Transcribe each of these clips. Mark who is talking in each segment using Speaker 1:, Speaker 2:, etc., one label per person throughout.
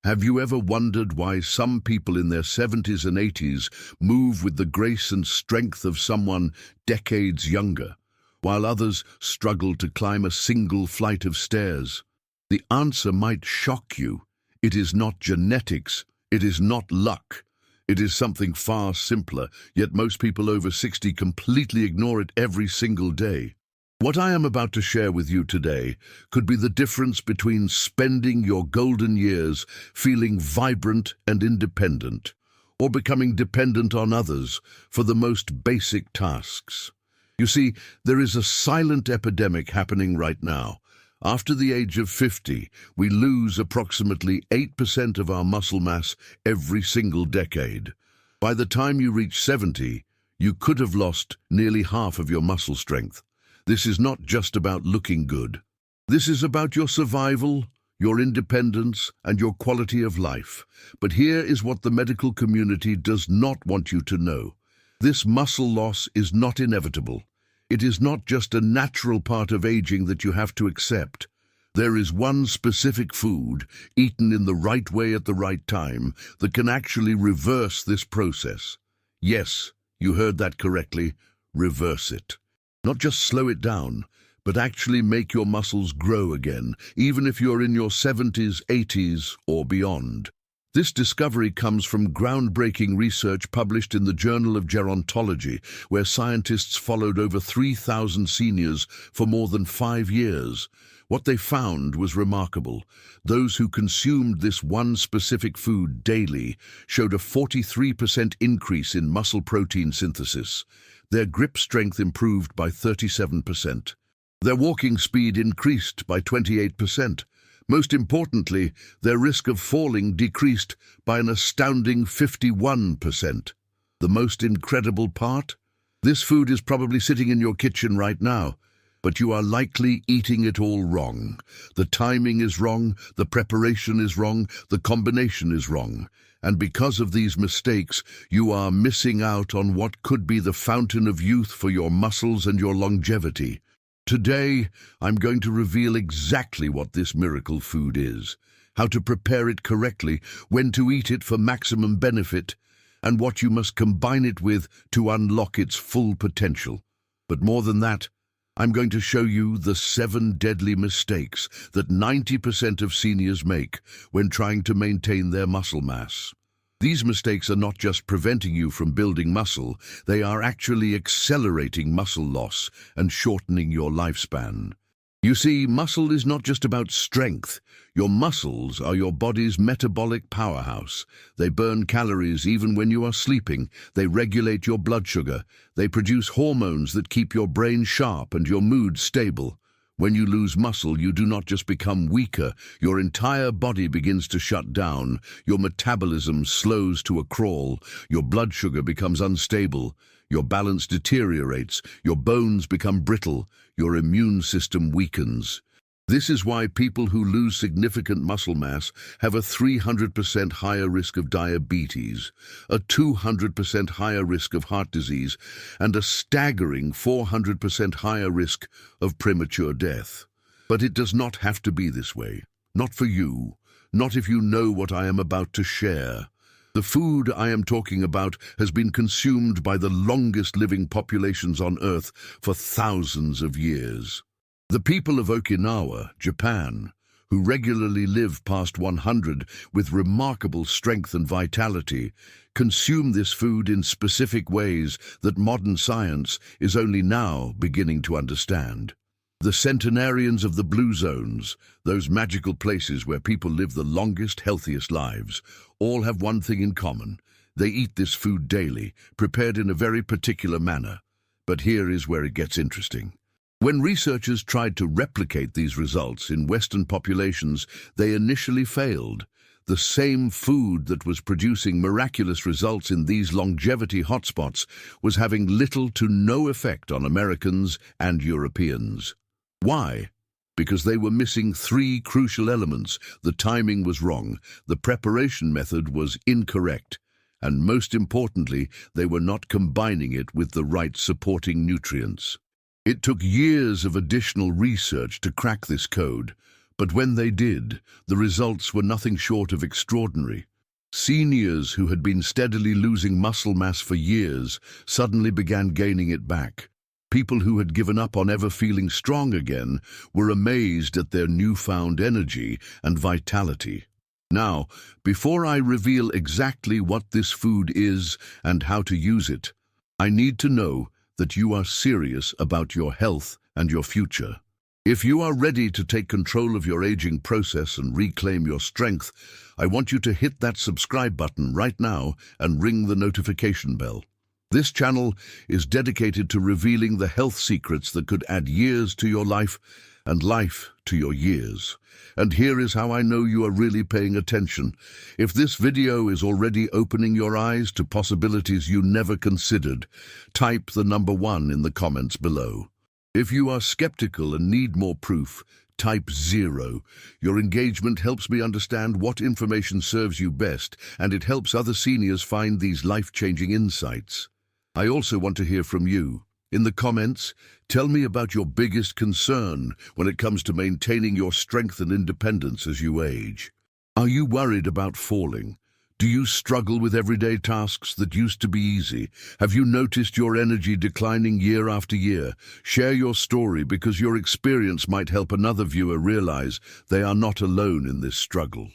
Speaker 1: Have you ever wondered why some people in their 70s and 80s move with the grace and strength of someone decades younger, while others struggle to climb a single flight of stairs? The answer might shock you. It is not genetics, it is not luck. It is something far simpler, yet most people over 60 completely ignore it every single day. What I am about to share with you today could be the difference between spending your golden years feeling vibrant and independent, or becoming dependent on others for the most basic tasks. You see, there is a silent epidemic happening right now. After the age of 50, we lose approximately 8% of our muscle mass every single decade. By the time you reach 70, you could have lost nearly half of your muscle strength. This is not just about looking good. This is about your survival, your independence, and your quality of life. But here is what the medical community does not want you to know. This muscle loss is not inevitable. It is not just a natural part of aging that you have to accept. There is one specific food, eaten in the right way at the right time, that can actually reverse this process. Yes, you heard that correctly. Reverse it. Not just slow it down, but actually make your muscles grow again, even if you're in your 70s, 80s, or beyond. This discovery comes from groundbreaking research published in the Journal of Gerontology, where scientists followed over 3,000 seniors for more than 5 years. What they found was remarkable. Those who consumed this one specific food daily showed a 43% increase in muscle protein synthesis. Their grip strength improved by 37%. Their walking speed increased by 28%. Most importantly, their risk of falling decreased by an astounding 51%. The most incredible part? This food is probably sitting in your kitchen right now, but you are likely eating it all wrong. The timing is wrong, the preparation is wrong, the combination is wrong. And because of these mistakes, you are missing out on what could be the fountain of youth for your muscles and your longevity. Today, I'm going to reveal exactly what this miracle food is, how to prepare it correctly, when to eat it for maximum benefit, and what you must combine it with to unlock its full potential. But more than that, I'm going to show you the 7 deadly mistakes that 90% of seniors make when trying to maintain their muscle mass. These mistakes are not just preventing you from building muscle, they are actually accelerating muscle loss and shortening your lifespan. You see, muscle is not just about strength. Your muscles are your body's metabolic powerhouse. They burn calories even when you are sleeping. They regulate your blood sugar. They produce hormones that keep your brain sharp and your mood stable. When you lose muscle, you do not just become weaker. Your entire body begins to shut down. Your metabolism slows to a crawl. Your blood sugar becomes unstable. Your balance deteriorates. Your bones become brittle. Your immune system weakens. This is why people who lose significant muscle mass have a 300% higher risk of diabetes, a 200% higher risk of heart disease, and a staggering 400% higher risk of premature death. But it does not have to be this way. Not for you. Not if you know what I am about to share. The food I am talking about has been consumed by the longest living populations on Earth for thousands of years. The people of Okinawa, Japan, who regularly live past 100 with remarkable strength and vitality, consume this food in specific ways that modern science is only now beginning to understand. The centenarians of the blue zones, those magical places where people live the longest, healthiest lives, all have one thing in common. They eat this food daily, prepared in a very particular manner. But here is where it gets interesting. When researchers tried to replicate these results in Western populations, they initially failed. The same food that was producing miraculous results in these longevity hotspots was having little to no effect on Americans and Europeans. Why? Because they were missing 3 crucial elements. The timing was wrong, the preparation method was incorrect, and most importantly, they were not combining it with the right supporting nutrients. It took years of additional research to crack this code, But when they did, the results were nothing short of extraordinary. Seniors who had been steadily losing muscle mass for years suddenly began gaining it back. People who had given up on ever feeling strong again were amazed at their newfound energy and vitality. Now, before I reveal exactly what this food is and how to use it, I need to know that you are serious about your health and your future. If you are ready to take control of your aging process and reclaim your strength, I want you to hit that subscribe button right now and ring the notification bell. This channel is dedicated to revealing the health secrets that could add years to your life and life to your years. And here is how I know you are really paying attention. If this video is already opening your eyes to possibilities you never considered, type the number 1 in the comments below. If you are skeptical and need more proof, type 0. Your engagement helps me understand what information serves you best, and it helps other seniors find these life-changing insights. I also want to hear from you. In the comments, tell me about your biggest concern when it comes to maintaining your strength and independence as you age. Are you worried about falling? Do you struggle with everyday tasks that used to be easy? Have you noticed your energy declining year after year? Share your story, because your experience might help another viewer realize they are not alone in this struggle.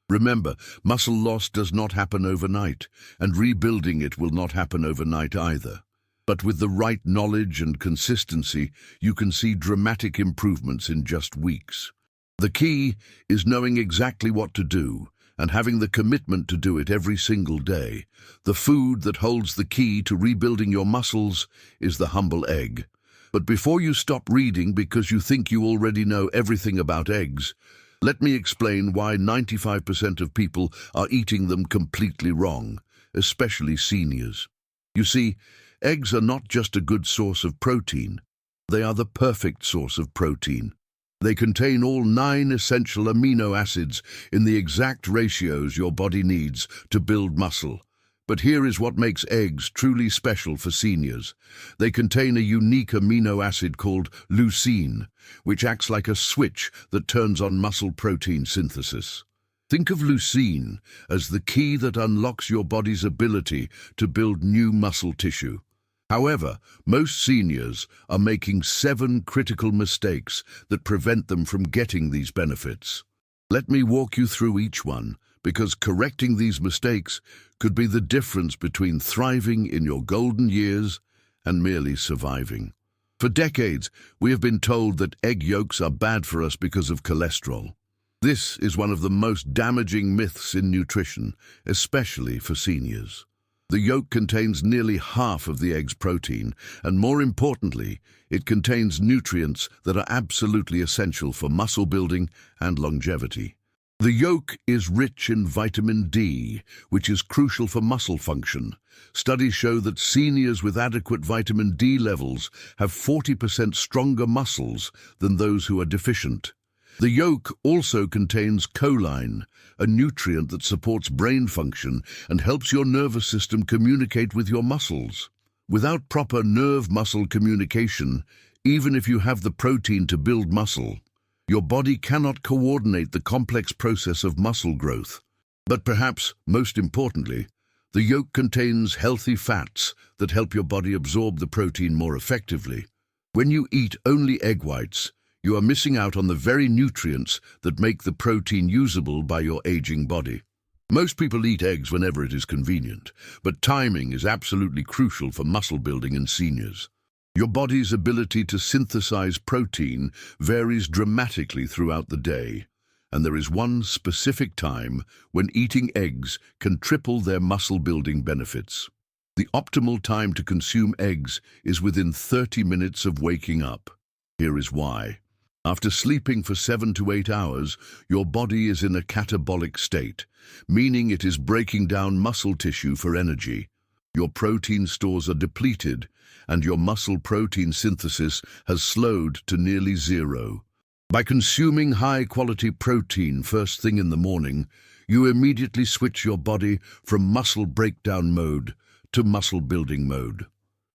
Speaker 1: Remember, muscle loss does not happen overnight, and rebuilding it will not happen overnight either. But with the right knowledge and consistency, you can see dramatic improvements in just weeks. The key is knowing exactly what to do and having the commitment to do it every single day. The food that holds the key to rebuilding your muscles is the humble egg. But before you stop reading because you think you already know everything about eggs, let me explain why 95% of people are eating them completely wrong, especially seniors. You see, eggs are not just a good source of protein, they are the perfect source of protein. They contain all 9 essential amino acids in the exact ratios your body needs to build muscle. But here is what makes eggs truly special for seniors. They contain a unique amino acid called leucine, which acts like a switch that turns on muscle protein synthesis. Think of leucine as the key that unlocks your body's ability to build new muscle tissue. However, most seniors are making 7 critical mistakes that prevent them from getting these benefits. Let me walk you through each one, because correcting these mistakes could be the difference between thriving in your golden years and merely surviving. For decades, we have been told that egg yolks are bad for us because of cholesterol. This is one of the most damaging myths in nutrition, especially for seniors. The yolk contains nearly half of the egg's protein, and more importantly, it contains nutrients that are absolutely essential for muscle building and longevity. The yolk is rich in vitamin D, which is crucial for muscle function. Studies show that seniors with adequate vitamin D levels have 40% stronger muscles than those who are deficient. The yolk also contains choline, a nutrient that supports brain function and helps your nervous system communicate with your muscles. Without proper nerve-muscle communication, even if you have the protein to build muscle, your body cannot coordinate the complex process of muscle growth. But perhaps most importantly, the yolk contains healthy fats that help your body absorb the protein more effectively. When you eat only egg whites, you are missing out on the very nutrients that make the protein usable by your aging body. Most people eat eggs whenever it is convenient, but timing is absolutely crucial for muscle building in seniors. Your body's ability to synthesize protein varies dramatically throughout the day, and there is one specific time when eating eggs can triple their muscle building benefits. The optimal time to consume eggs is within 30 minutes of waking up. Here is why. After sleeping for 7 to 8 hours, your body is in a catabolic state, meaning it is breaking down muscle tissue for energy. Your protein stores are depleted, and your muscle protein synthesis has slowed to nearly zero. By consuming high-quality protein first thing in the morning, you immediately switch your body from muscle breakdown mode to muscle building mode.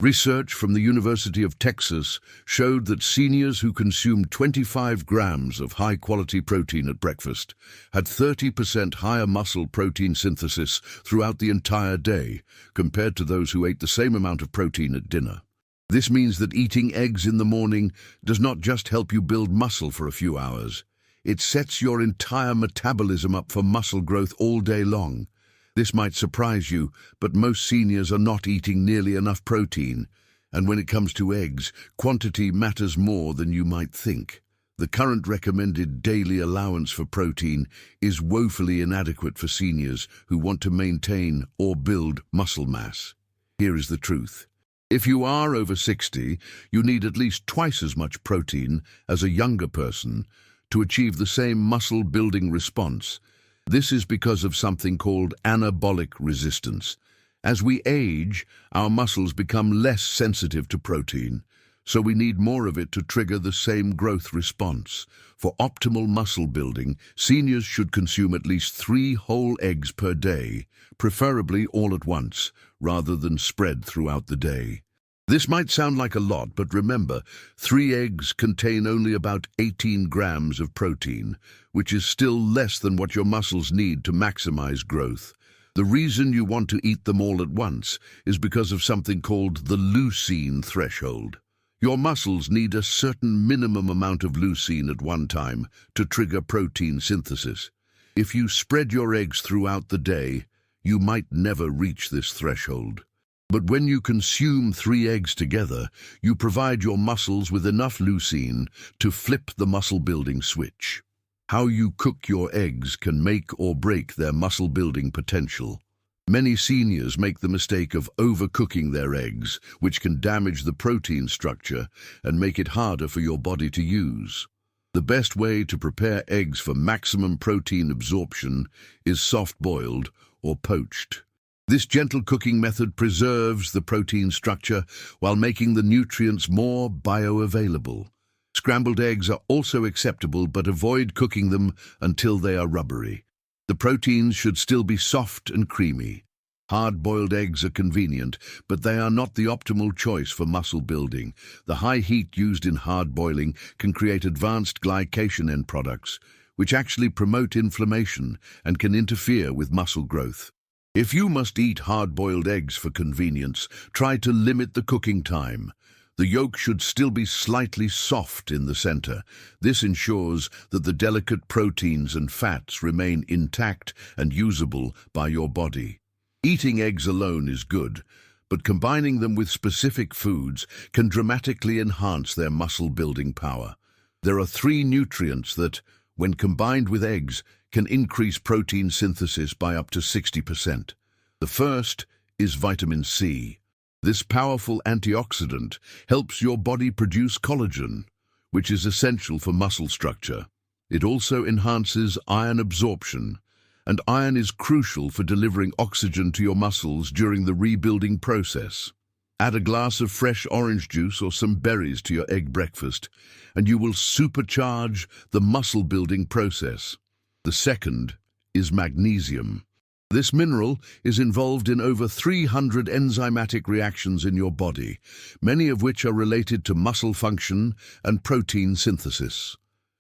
Speaker 1: Research from the University of Texas showed that seniors who consumed 25 grams of high-quality protein at breakfast had 30% higher muscle protein synthesis throughout the entire day compared to those who ate the same amount of protein at dinner. This means that eating eggs in the morning does not just help you build muscle for a few hours. It sets your entire metabolism up for muscle growth all day long. This might surprise you, but most seniors are not eating nearly enough protein, and when it comes to eggs, quantity matters more than you might think. The current recommended daily allowance for protein is woefully inadequate for seniors who want to maintain or build muscle mass. Here is the truth. If you are over 60, you need at least twice as much protein as a younger person to achieve the same muscle-building response. This is because of something called anabolic resistance. As we age, our muscles become less sensitive to protein, so we need more of it to trigger the same growth response. For optimal muscle building, seniors should consume at least 3 whole eggs per day, preferably all at once, rather than spread throughout the day. This might sound like a lot, but remember, 3 eggs contain only about 18 grams of protein, which is still less than what your muscles need to maximize growth. The reason you want to eat them all at once is because of something called the leucine threshold. Your muscles need a certain minimum amount of leucine at one time to trigger protein synthesis. If you spread your eggs throughout the day, you might never reach this threshold. But when you consume 3 eggs together, you provide your muscles with enough leucine to flip the muscle-building switch. How you cook your eggs can make or break their muscle-building potential. Many seniors make the mistake of overcooking their eggs, which can damage the protein structure and make it harder for your body to use. The best way to prepare eggs for maximum protein absorption is soft-boiled or poached. This gentle cooking method preserves the protein structure while making the nutrients more bioavailable. Scrambled eggs are also acceptable, but avoid cooking them until they are rubbery. The proteins should still be soft and creamy. Hard-boiled eggs are convenient, but they are not the optimal choice for muscle building. The high heat used in hard boiling can create advanced glycation end products, which actually promote inflammation and can interfere with muscle growth. If you must eat hard-boiled eggs for convenience, try to limit the cooking time. The yolk should still be slightly soft in the center. This ensures that the delicate proteins and fats remain intact and usable by your body. Eating eggs alone is good, but combining them with specific foods can dramatically enhance their muscle-building power. There are 3 nutrients that, when combined with eggs, can increase protein synthesis by up to 60%. The first is vitamin C. This powerful antioxidant helps your body produce collagen, which is essential for muscle structure. It also enhances iron absorption, and iron is crucial for delivering oxygen to your muscles during the rebuilding process. Add a glass of fresh orange juice or some berries to your egg breakfast, and you will supercharge the muscle-building process. The second is magnesium. This mineral is involved in over 300 enzymatic reactions in your body, many of which are related to muscle function and protein synthesis.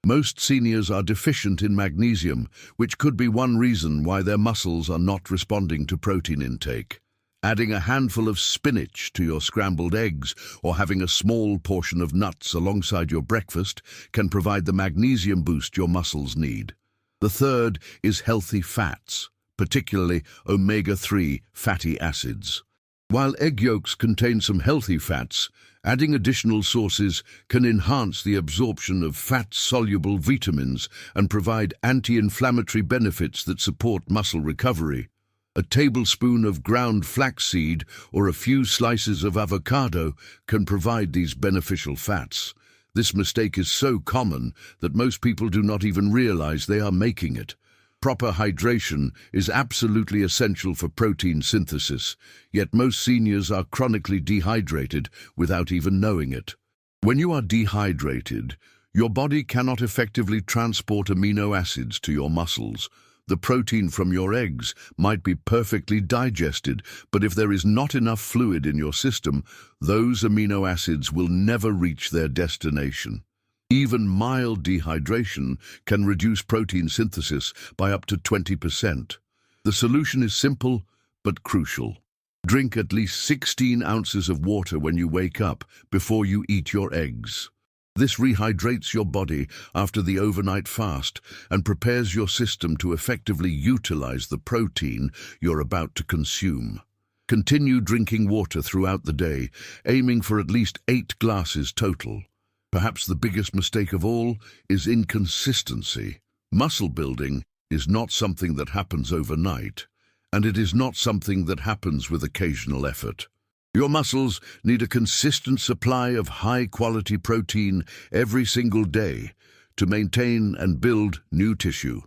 Speaker 1: Most seniors are deficient in magnesium, which could be one reason why their muscles are not responding to protein intake. Adding a handful of spinach to your scrambled eggs or having a small portion of nuts alongside your breakfast can provide the magnesium boost your muscles need. The third is healthy fats, particularly omega-3 fatty acids. While egg yolks contain some healthy fats, adding additional sources can enhance the absorption of fat-soluble vitamins and provide anti-inflammatory benefits that support muscle recovery. A tablespoon of ground flaxseed or a few slices of avocado can provide these beneficial fats. This mistake is so common that most people do not even realize they are making it. Proper hydration is absolutely essential for protein synthesis, yet most seniors are chronically dehydrated without even knowing it. When you are dehydrated, your body cannot effectively transport amino acids to your muscles. The protein from your eggs might be perfectly digested, but if there is not enough fluid in your system, those amino acids will never reach their destination. Even mild dehydration can reduce protein synthesis by up to 20%. The solution is simple but crucial. Drink at least 16 ounces of water when you wake up before you eat your eggs. This rehydrates your body after the overnight fast and prepares your system to effectively utilize the protein you're about to consume. Continue drinking water throughout the day, aiming for at least 8 glasses total. Perhaps the biggest mistake of all is inconsistency. Muscle building is not something that happens overnight, and it is not something that happens with occasional effort. Your muscles need a consistent supply of high-quality protein every single day to maintain and build new tissue.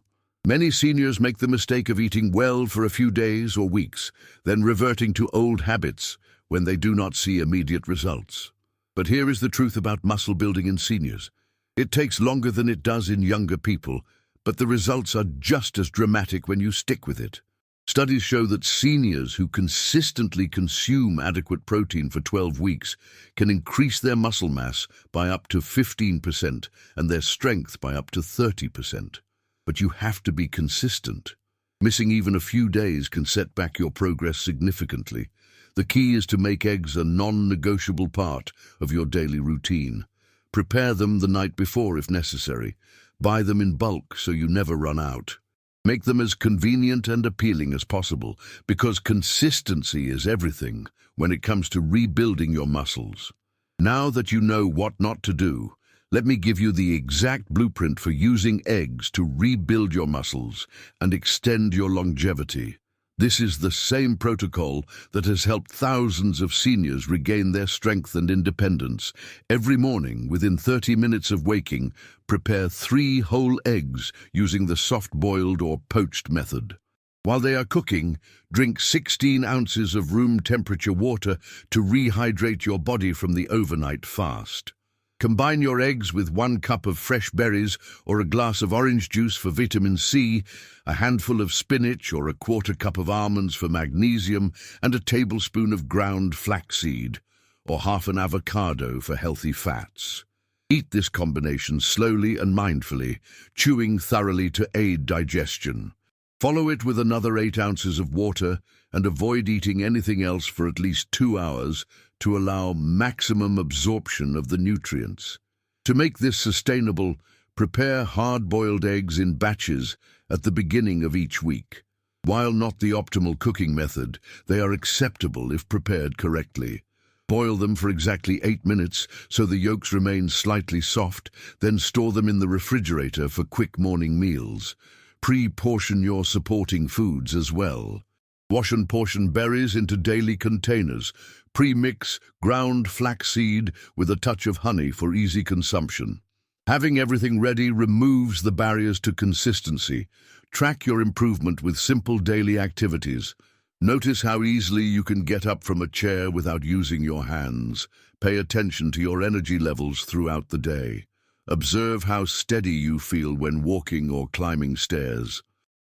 Speaker 1: Many seniors make the mistake of eating well for a few days or weeks, then reverting to old habits when they do not see immediate results. But here is the truth about muscle building in seniors. It takes longer than it does in younger people, but the results are just as dramatic when you stick with it. Studies show that seniors who consistently consume adequate protein for 12 weeks can increase their muscle mass by up to 15% and their strength by up to 30%. But you have to be consistent. Missing even a few days can set back your progress significantly. The key is to make eggs a non-negotiable part of your daily routine. Prepare them the night before if necessary. Buy them in bulk so you never run out. Make them as convenient and appealing as possible, because consistency is everything when it comes to rebuilding your muscles. Now that you know what not to do, let me give you the exact blueprint for using eggs to rebuild your muscles and extend your longevity. This is the same protocol that has helped thousands of seniors regain their strength and independence. Every morning, within 30 minutes of waking, prepare 3 whole eggs using the soft-boiled or poached method. While they are cooking, drink 16 ounces of room-temperature water to rehydrate your body from the overnight fast. Combine your eggs with 1 cup of fresh berries or a glass of orange juice for vitamin C, a handful of spinach or a 1/4 cup of almonds for magnesium, and a tablespoon of ground flaxseed, or half an avocado for healthy fats. Eat this combination slowly and mindfully, chewing thoroughly to aid digestion. Follow it with another 8 ounces of water and avoid eating anything else for at least 2 hours to allow maximum absorption of the nutrients. To make this sustainable, prepare hard-boiled eggs in batches at the beginning of each week. While not the optimal cooking method, they are acceptable if prepared correctly. Boil them for exactly 8 minutes so the yolks remain slightly soft, then store them in the refrigerator for quick morning meals. Pre-portion your supporting foods as well. Wash and portion berries into daily containers. Pre-mix ground flaxseed with a touch of honey for easy consumption. Having everything ready removes the barriers to consistency. Track your improvement with simple daily activities. Notice how easily you can get up from a chair without using your hands. Pay attention to your energy levels throughout the day. Observe how steady you feel when walking or climbing stairs.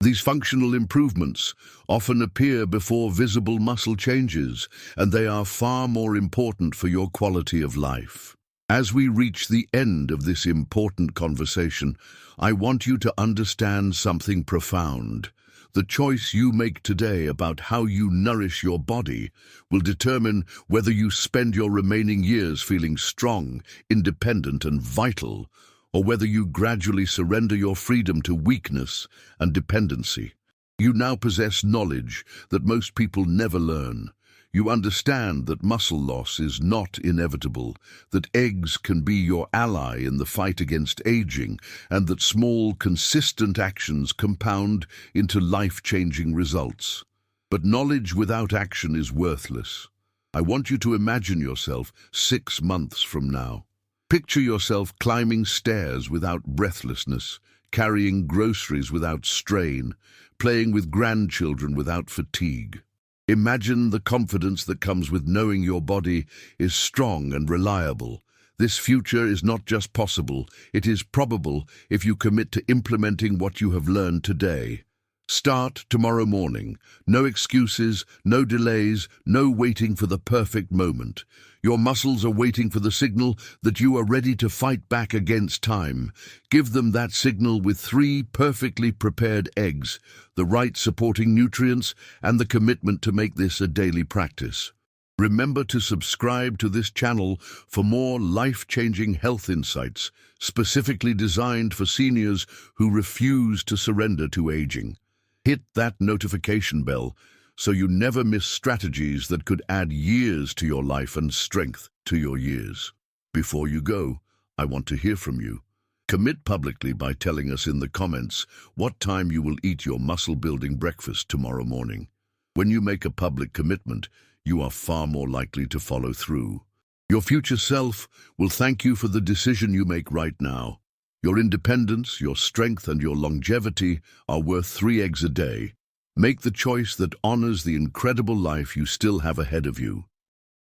Speaker 1: These functional improvements often appear before visible muscle changes, and they are far more important for your quality of life. As we reach the end of this important conversation, I want you to understand something profound. The choice you make today about how you nourish your body will determine whether you spend your remaining years feeling strong, independent, and vital, or whether you gradually surrender your freedom to weakness and dependency. You now possess knowledge that most people never learn. You understand that muscle loss is not inevitable, that eggs can be your ally in the fight against aging, and that small, consistent actions compound into life-changing results. But knowledge without action is worthless. I want you to imagine yourself 6 months from now. Picture yourself climbing stairs without breathlessness, carrying groceries without strain, playing with grandchildren without fatigue. Imagine the confidence that comes with knowing your body is strong and reliable. This future is not just possible, it is probable if you commit to implementing what you have learned today. Start tomorrow morning. No excuses, no delays, no waiting for the perfect moment. Your muscles are waiting for the signal that you are ready to fight back against time. Give them that signal with 3 perfectly prepared eggs, the right supporting nutrients, and the commitment to make this a daily practice. Remember to subscribe to this channel for more life-changing health insights, specifically designed for seniors who refuse to surrender to aging. Hit that notification bell so you never miss strategies that could add years to your life and strength to your years. Before you go, I want to hear from you. Commit publicly by telling us in the comments what time you will eat your muscle-building breakfast tomorrow morning. When you make a public commitment, you are far more likely to follow through. Your future self will thank you for the decision you make right now. Your independence, your strength, and your longevity are worth 3 eggs a day. Make the choice that honors the incredible life you still have ahead of you.